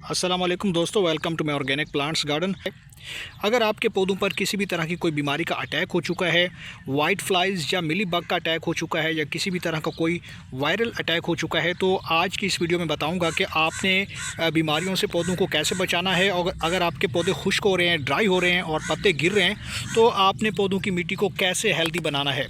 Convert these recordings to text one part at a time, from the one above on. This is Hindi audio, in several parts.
अस्सलाम वालेकुम दोस्तों, welcome to my organic plants garden. अगर आपके पौधों पर किसी भी तरह की कोई बीमारी का अटैक हो चुका है, वाइट फ्लाइज या मिली बग का अटैक हो चुका है या किसी भी तरह का कोई वायरल अटैक हो चुका है, तो आज की इस वीडियो में बताऊंगा कि आपने बीमारियों से पौधों को कैसे बचाना है। और अगर आपके पौधे खुश्क हो रहे हैं, ड्राई हो रहे हैं और पत्ते गिर रहे हैं, तो आपने पौधों की मिट्टी को कैसे हेल्दी बनाना है।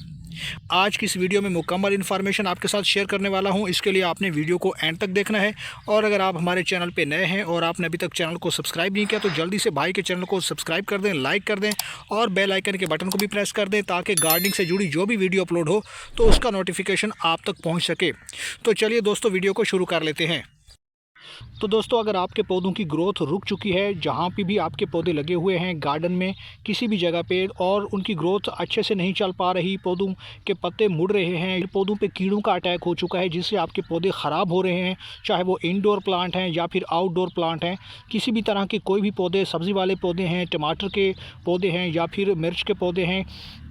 आज की इस वीडियो में मुकम्मल इन्फॉर्मेशन आपके साथ शेयर करने वाला हूं। इसके लिए आपने वीडियो को एंड तक देखना है। और अगर आप हमारे चैनल पे नए हैं और आपने अभी तक चैनल को सब्सक्राइब नहीं किया, तो जल्दी से भाई के चैनल को सब्सक्राइब कर दें, लाइक कर दें और बेल आइकन के बटन को भी प्रेस कर दें, ताकि गार्डनिंग से जुड़ी जो भी वीडियो अपलोड हो तो उसका नोटिफिकेशन आप तक पहुँच सके। तो चलिए दोस्तों, वीडियो को शुरू कर लेते हैं। तो दोस्तों, अगर आपके पौधों की ग्रोथ रुक चुकी है, जहाँ पे भी आपके पौधे लगे हुए हैं गार्डन में किसी भी जगह पे, और उनकी ग्रोथ अच्छे से नहीं चल पा रही, पौधों के पत्ते मुड़ रहे हैं, पौधों पे कीड़ों का अटैक हो चुका है जिससे आपके पौधे ख़राब हो रहे हैं, चाहे वो इंडोर प्लांट हैं या फिर आउटडोर प्लांट हैं, किसी भी तरह के कोई भी पौधे, सब्ज़ी वाले पौधे हैं, टमाटर के पौधे हैं या फिर मिर्च के पौधे हैं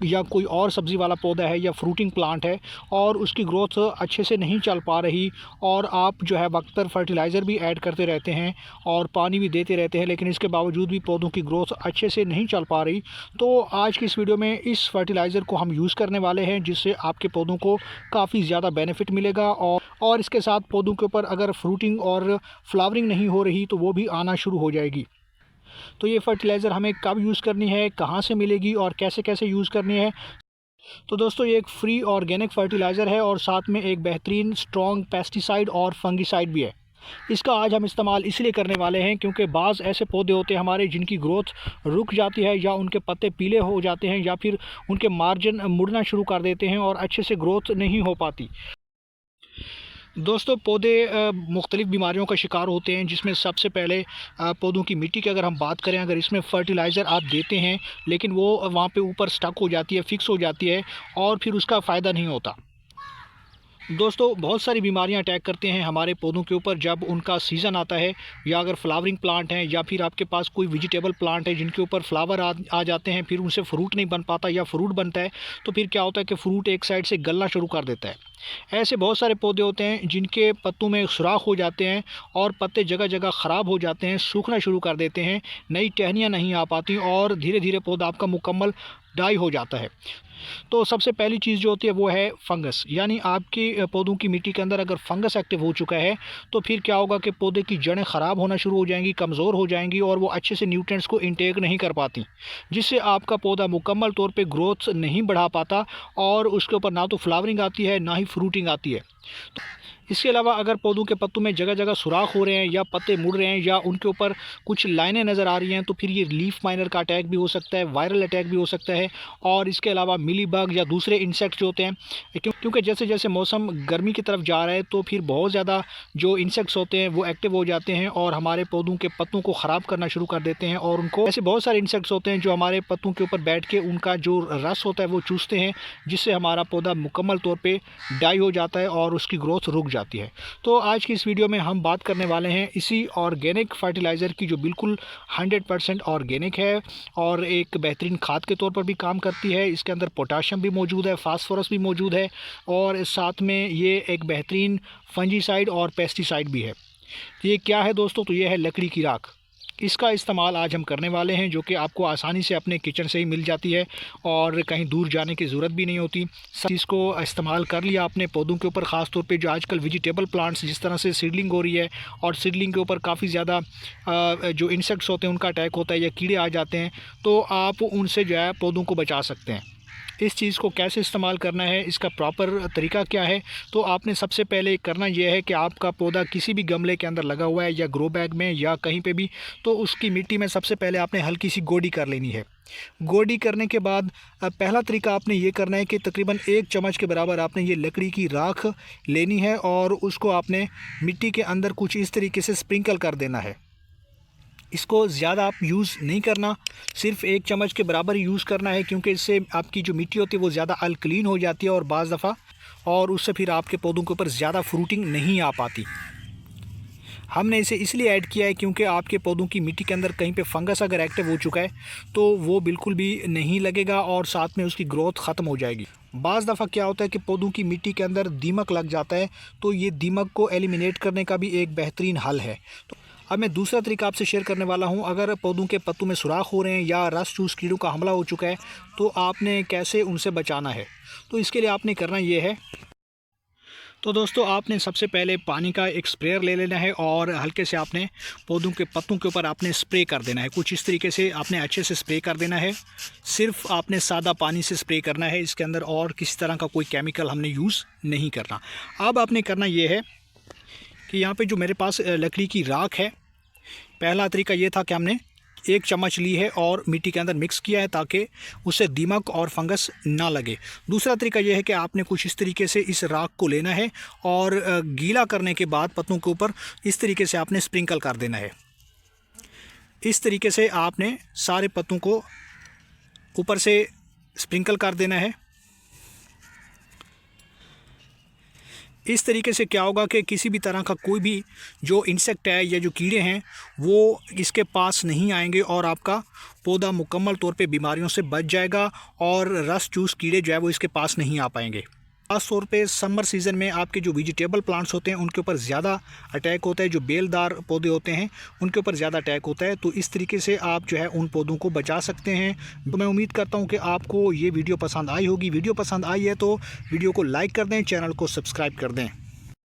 या कोई और सब्ज़ी वाला पौधा है या फ्रूटिंग प्लांट है, और उसकी ग्रोथ अच्छे से नहीं चल पा रही, और आप जो है वक्त पर फर्टिलाइज़र भी ऐड करते रहते हैं और पानी भी देते रहते हैं, लेकिन इसके बावजूद भी पौधों की ग्रोथ अच्छे से नहीं चल पा रही, तो आज की इस वीडियो में इस फर्टिलाइज़र को हम यूज़ करने वाले हैं, जिससे आपके पौधों को काफ़ी ज़्यादा बेनिफिट मिलेगा। और इसके साथ पौधों के ऊपर अगर फ्रूटिंग और फ्लावरिंग नहीं हो रही तो वो भी आना शुरू हो जाएगी। तो ये फर्टिलाइज़र हमें कब यूज़ करनी है, कहाँ से मिलेगी और कैसे कैसे यूज़ करनी है। तो दोस्तों, ये एक फ्री ऑर्गेनिक फर्टिलाइज़र है और साथ में एक बेहतरीन स्ट्रॉन्ग पेस्टिसाइड और फंगिसाइड भी है। इसका आज हम इस्तेमाल इसलिए करने वाले हैं क्योंकि बाज़ ऐसे पौधे होते हैं हमारे जिनकी ग्रोथ रुक जाती है, या उनके पत्ते पीले हो जाते हैं, या फिर उनके मार्जिन मुड़ना शुरू कर देते हैं और अच्छे से ग्रोथ नहीं हो पाती। दोस्तों, पौधे मुख्तलिफ़ बीमारियों का शिकार होते हैं, जिसमें सबसे पहले पौधों की मिट्टी की अगर हम बात करें, अगर इसमें फ़र्टिलाइज़र आप देते हैं लेकिन वो वहाँ पे ऊपर स्टक हो जाती है, फ़िक्स हो जाती है और फिर उसका फ़ायदा नहीं होता। दोस्तों, बहुत सारी बीमारियां अटैक करते हैं हमारे पौधों के ऊपर जब उनका सीज़न आता है, या अगर फ्लावरिंग प्लांट हैं या फिर आपके पास कोई वेजिटेबल प्लांट है जिनके ऊपर फ्लावर आ जाते हैं, फिर उनसे फ्रूट नहीं बन पाता या फ्रूट बनता है, तो फिर क्या होता है कि फ्रूट एक साइड से गलना शुरू कर देता है। ऐसे बहुत सारे पौधे होते हैं जिनके पत्तों में सुराख हो जाते हैं और पत्ते जगह जगह ख़राब हो जाते हैं, सूखना शुरू कर देते हैं, नई टहनियाँ नहीं आ पाती और धीरे धीरे पौधा आपका मुकम्मल डाई हो जाता है। तो सबसे पहली चीज़ जो होती है वो है फंगस, यानी आपके पौधों की मिट्टी के अंदर अगर फंगस एक्टिव हो चुका है, तो फिर क्या होगा कि पौधे की जड़ें ख़राब होना शुरू हो जाएंगी, कमज़ोर हो जाएंगी और वो अच्छे से न्यूट्रिएंट्स को इंटेक नहीं कर पाती, जिससे आपका पौधा मुकम्मल तौर पे ग्रोथ नहीं बढ़ा पाता और उसके ऊपर ना तो फ्लावरिंग आती है ना ही फ्रूटिंग आती है। तो इसके अलावा अगर पौधों के पत्तों में जगह जगह सुराख हो रहे हैं या पत्ते मुड़ रहे हैं या उनके ऊपर कुछ लाइनें नज़र आ रही हैं, तो फिर ये लीफ माइनर का अटैक भी हो सकता है, वायरल अटैक भी हो सकता है। और इसके अलावा मिली बग या दूसरे इंसेक्ट जो होते हैं, क्योंकि जैसे जैसे मौसम गर्मी की तरफ जा रहा है, तो फिर बहुत ज़्यादा जो इंसेक्ट्स होते हैं वो एक्टिव हो जाते हैं और हमारे पौधों के पत्तों को ख़राब करना शुरू कर देते हैं। और उनको ऐसे बहुत सारे इंसेक्ट्स होते हैं जो हमारे पत्तों के ऊपर बैठ के उनका जो रस होता है वो चूसते हैं, जिससे हमारा पौधा मुकम्मल तौर पर डाई हो जाता है और उसकी ग्रोथ रुक जाती है। तो आज की इस वीडियो में हम बात करने वाले हैं इसी ऑर्गेनिक फर्टिलाइज़र की, जो बिल्कुल 100% ऑर्गेनिक है और एक बेहतरीन खाद के तौर पर भी काम करती है। इसके अंदर पोटाशियम भी मौजूद है, फास्फोरस भी मौजूद है और साथ में ये एक बेहतरीन फंजीसाइड और पेस्टिसाइड भी है। ये क्या है दोस्तों? तो ये है लकड़ी की राख। इसका इस्तेमाल आज हम करने वाले हैं, जो कि आपको आसानी से अपने किचन से ही मिल जाती है और कहीं दूर जाने की ज़रूरत भी नहीं होती। इसको इस्तेमाल कर लिया अपने पौधों के ऊपर, ख़ास तौर पे जो आजकल वेजिटेबल प्लांट्स जिस तरह से सीडलिंग हो रही है और सीडलिंग के ऊपर काफ़ी ज़्यादा जो इंसेक्ट्स होते हैं उनका अटैक होता है या कीड़े आ जाते हैं, तो आप उनसे जो है पौधों को बचा सकते हैं। इस चीज़ को कैसे इस्तेमाल करना है, इसका प्रॉपर तरीका क्या है, तो आपने सबसे पहले करना यह है कि आपका पौधा किसी भी गमले के अंदर लगा हुआ है या ग्रो बैग में या कहीं पे भी, तो उसकी मिट्टी में सबसे पहले आपने हल्की सी गोडी कर लेनी है। गोडी करने के बाद पहला तरीका आपने ये करना है कि तकरीबन 1 चम्मच के बराबर आपने ये लकड़ी की राख लेनी है और उसको आपने मिट्टी के अंदर कुछ इस तरीके से स्प्रिंकल कर देना है। इसको ज़्यादा आप यूज़ नहीं करना, सिर्फ 1 चम्मच के बराबर यूज़ करना है, क्योंकि इससे आपकी जो मिट्टी होती है वो ज़्यादा अल्कलीन हो जाती है और बाज़ दफ़ा और उससे फिर आपके पौधों के ऊपर ज़्यादा फ्रूटिंग नहीं आ पाती। हमने इसे इसलिए ऐड किया है क्योंकि आपके पौधों की मिट्टी के अंदर कहीं पे फंगस अगर एक्टिव हो चुका है तो वो बिल्कुल भी नहीं लगेगा और साथ में उसकी ग्रोथ ख़त्म हो जाएगी। बाज़ दफ़ा क्या होता है कि पौधों की मिट्टी के अंदर दीमक लग जाता है, तो ये दीमक को एलिमिनेट करने का भी एक बेहतरीन हल है। तो अब मैं दूसरा तरीका आपसे शेयर करने वाला हूँ। अगर पौधों के पत्तों में सुराख हो रहे हैं या रस चूस कीड़ों का हमला हो चुका है तो आपने कैसे उनसे बचाना है। तो इसके लिए आपने करना ये है, तो दोस्तों आपने सबसे पहले पानी का एक स्प्रेयर ले लेना है और हल्के से आपने पौधों के पत्तों के ऊपर आपने स्प्रे कर देना है। कुछ इस तरीके से आपने अच्छे से स्प्रे कर देना है। सिर्फ आपने सादा पानी से स्प्रे करना है, इसके अंदर और किसी तरह का कोई केमिकल हमने यूज़ नहीं करना। अब आपने करना ये है कि यहाँ पे जो मेरे पास लकड़ी की राख है, पहला तरीका ये था कि हमने 1 चम्मच ली है और मिट्टी के अंदर मिक्स किया है ताकि उससे दीमक और फंगस ना लगे। दूसरा तरीका यह है कि आपने कुछ इस तरीके से इस राख को लेना है और गीला करने के बाद पत्तों के ऊपर इस तरीके से आपने स्प्रिंकल कर देना है। इस तरीके से आपने सारे पत्तों को ऊपर से स्प्रिंकल कर देना है। इस तरीके से क्या होगा कि किसी भी तरह का कोई भी जो इंसेक्ट है या जो कीड़े हैं वो इसके पास नहीं आएंगे और आपका पौधा मुकम्मल तौर पे बीमारियों से बच जाएगा और रस चूस कीड़े जो है वो इसके पास नहीं आ पाएंगे। ख़ास तौर पे समर सीज़न में आपके जो वेजिटेबल प्लांट्स होते हैं उनके ऊपर ज़्यादा अटैक होता है, जो बेलदार पौधे होते हैं उनके ऊपर ज़्यादा अटैक होता है। तो इस तरीके से आप जो है उन पौधों को बचा सकते हैं। तो मैं उम्मीद करता हूं कि आपको ये वीडियो पसंद आई होगी। वीडियो पसंद आई है तो वीडियो को लाइक कर दें, चैनल को सब्सक्राइब कर दें।